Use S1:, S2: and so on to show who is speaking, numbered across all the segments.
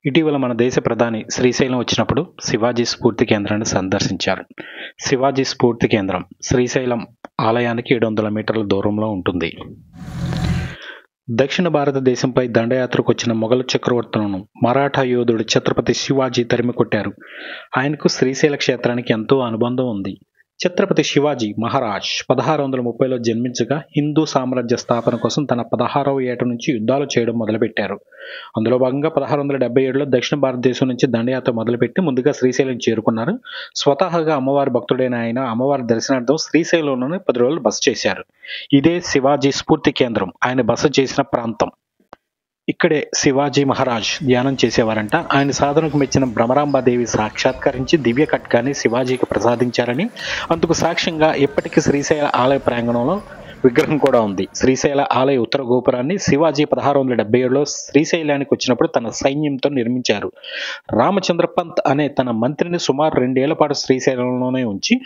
S1: ఇటీవల మన దేశ ప్రధాని శ్రీశైలం వచ్చినప్పుడు శివాజీ స్ఫూర్తి కేంద్రాన్ని సందర్శించారు. శివాజీ స్ఫూర్తి కేంద్రం శ్రీశైలం ఆలయానికి 700 మీటర్ల దూరంలో ఉంటుంది. దక్షిణ భారతదేశంపై దండయాత్రకు వచ్చిన మొఘల్ చక్రవర్తులను మరాఠా యోధుడు ఛత్రపతి శివాజీ తరిమికొట్టారు. ఆయనకు శ్రీశైల క్షేత్రానికి ఎంతో అనుబంధం ఉంది. ఛత్రపతి శివాజీ మహారాజ్ 1630లో జన్మించగా హిందూ సామ్రాజ్య స్థాపన కోసం తన 16వ ఏట నుంచి యుద్ధాలు చేయడం మొదలుపెట్టారు. అందులో భాగంగా 1677లో దక్షిణ భారతదేశం నుంచి దండయాత్ర మొదలుపెట్టి ముందుగా శ్రీశైలం చేరుకున్నారు. స్వతహాగా అమ్మవారి భక్తుడైన ఆయన అమ్మవారి దర్శనార్థం శ్రీశైలంలోనే 10 రోజులు బస చేశారు. ఇదే శివాజీ స్ఫూర్తి కేంద్రం. ఆయన బస చేసిన ప్రాంతం. ఇక్కడే శివాజీ మహారాజ్ ధ్యానం చేసేవారంట. ఆయన సాధనకు మెచ్చిన భ్రమరాంబాదేవి సాక్షాత్కరించి దివ్య ఖడ్గాన్ని శివాజీకి ప్రసాదించారని, అందుకు సాక్ష్యంగా ఇప్పటికీ శ్రీశైల ఆలయ ప్రాంగణంలో విగ్రహం కూడా ఉంది. శ్రీశైల ఆలయ ఉత్తర గోపురాన్ని శివాజీ 1677లో శ్రీశైలానికి వచ్చినప్పుడు తన సైన్యంతో నిర్మించారు. రామచంద్ర పంత్ అనే తన మంత్రిని సుమారు 2 ఏళ్ల పాటు శ్రీశైలంలోనే ఉంచి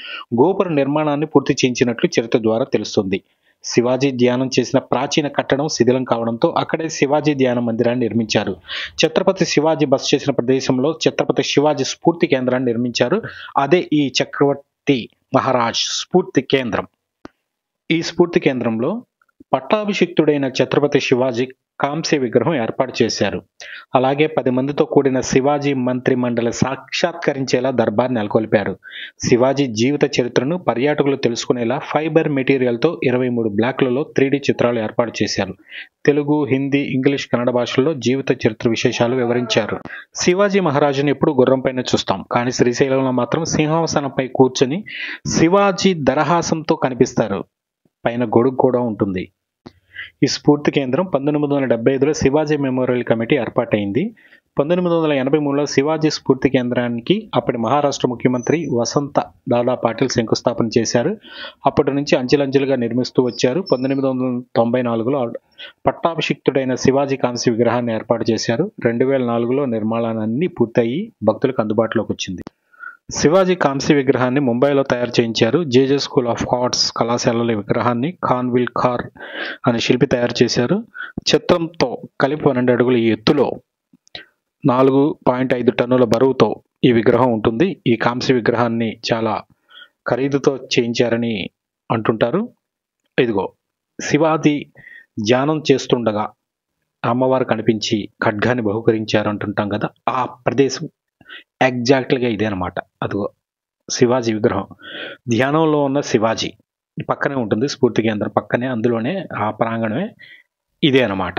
S1: గోపుర నిర్మాణాన్ని పూర్తి చేయించినట్లు చరిత్ర ద్వారా తెలుస్తుంది. శివాజీ ధ్యానం చేసిన ప్రాచీన కట్టడం శిథిలం కావడంతో అక్కడే శివాజీ ధ్యాన మందిరాన్ని నిర్మించారు. ఛత్రపతి శివాజీ బస చేసిన ప్రదేశంలో ఛత్రపతి శివాజీ స్ఫూర్తి కేంద్రాన్ని నిర్మించారు. అదే ఈ చక్రవర్తి మహారాజ్ స్ఫూర్తి కేంద్రం. ఈ స్ఫూర్తి కేంద్రంలో పట్టాభిషిక్తుడైన ఛత్రపతి శివాజీ కాంస్య విగ్రహం ఏర్పాటు చేశారు. అలాగే 10 మందితో కూడిన శివాజీ మంత్రి మండలి సాక్షాత్కరించేలా దర్బార్ నెలకొల్పారు. శివాజీ జీవిత చరిత్రను పర్యాటకులు తెలుసుకునేలా ఫైబర్ మెటీరియల్తో 23 బ్లాక్లలో 3D చిత్రాలు ఏర్పాటు చేశారు. తెలుగు, హిందీ, ఇంగ్లీష్, కన్నడ భాషల్లో జీవిత చరిత్ర విశేషాలు వివరించారు. శివాజీ మహారాజుని ఎప్పుడు గుర్రంపైన చూస్తాం, కానీ శ్రీశైలంలో మాత్రం సింహాసనంపై కూర్చొని శివాజీ దరహాసంతో కనిపిస్తారు. పైన గొడుగు కూడా ఉంటుంది. ఈ స్ఫూర్తి కేంద్రం 1975లో శివాజీ మెమోరియల్ కమిటీ ఏర్పాటైంది. 1983లో శివాజీ స్ఫూర్తి కేంద్రానికి అప్పటి మహారాష్ట్ర ముఖ్యమంత్రి వసంత దాదా పాటిల్ శంకుస్థాపన చేశారు. అప్పటి నుంచి అంచెలంచెలుగా నిర్మిస్తూ వచ్చారు. 1994లో పట్టాభిషిక్తుడైన శివాజీ కాంస్య విగ్రహాన్ని ఏర్పాటు చేశారు. 2004లో నిర్మాణాలన్నీ పూర్తయి భక్తులకు అందుబాటులోకి వచ్చింది. శివాజీ కాంస్య విగ్రహాన్ని ముంబైలో తయారు చేయించారు. జేజే స్కూల్ ఆఫ్ ఆర్ట్స్ కళాశాలలో విగ్రహాన్ని ఖాన్విల్ కార్ అనే శిల్పి తయారు చేశారు. చిత్రంతో కలిపి 12 అడుగుల ఎత్తులో 4.5 టన్నుల బరువుతో ఈ విగ్రహం ఉంటుంది. ఈ కాంస్య విగ్రహాన్ని చాలా ఖరీదుతో చేయించారని అంటుంటారు. ఇదిగో శివాజీ ధ్యానం చేస్తుండగా అమ్మవారు కనిపించి ఖడ్గాన్ని బహుకరించారు అంటుంటాం కదా, ఆ ప్రదేశం ఎగ్జాక్ట్గా ఇదే అనమాట. అదిగో శివాజీ విగ్రహం, ధ్యానంలో ఉన్న శివాజీ పక్కనే ఉంటుంది. స్ఫూర్తి కేంద్రం పక్కనే, అందులోనే ఆ ప్రాంగణమే ఇదే అనమాట.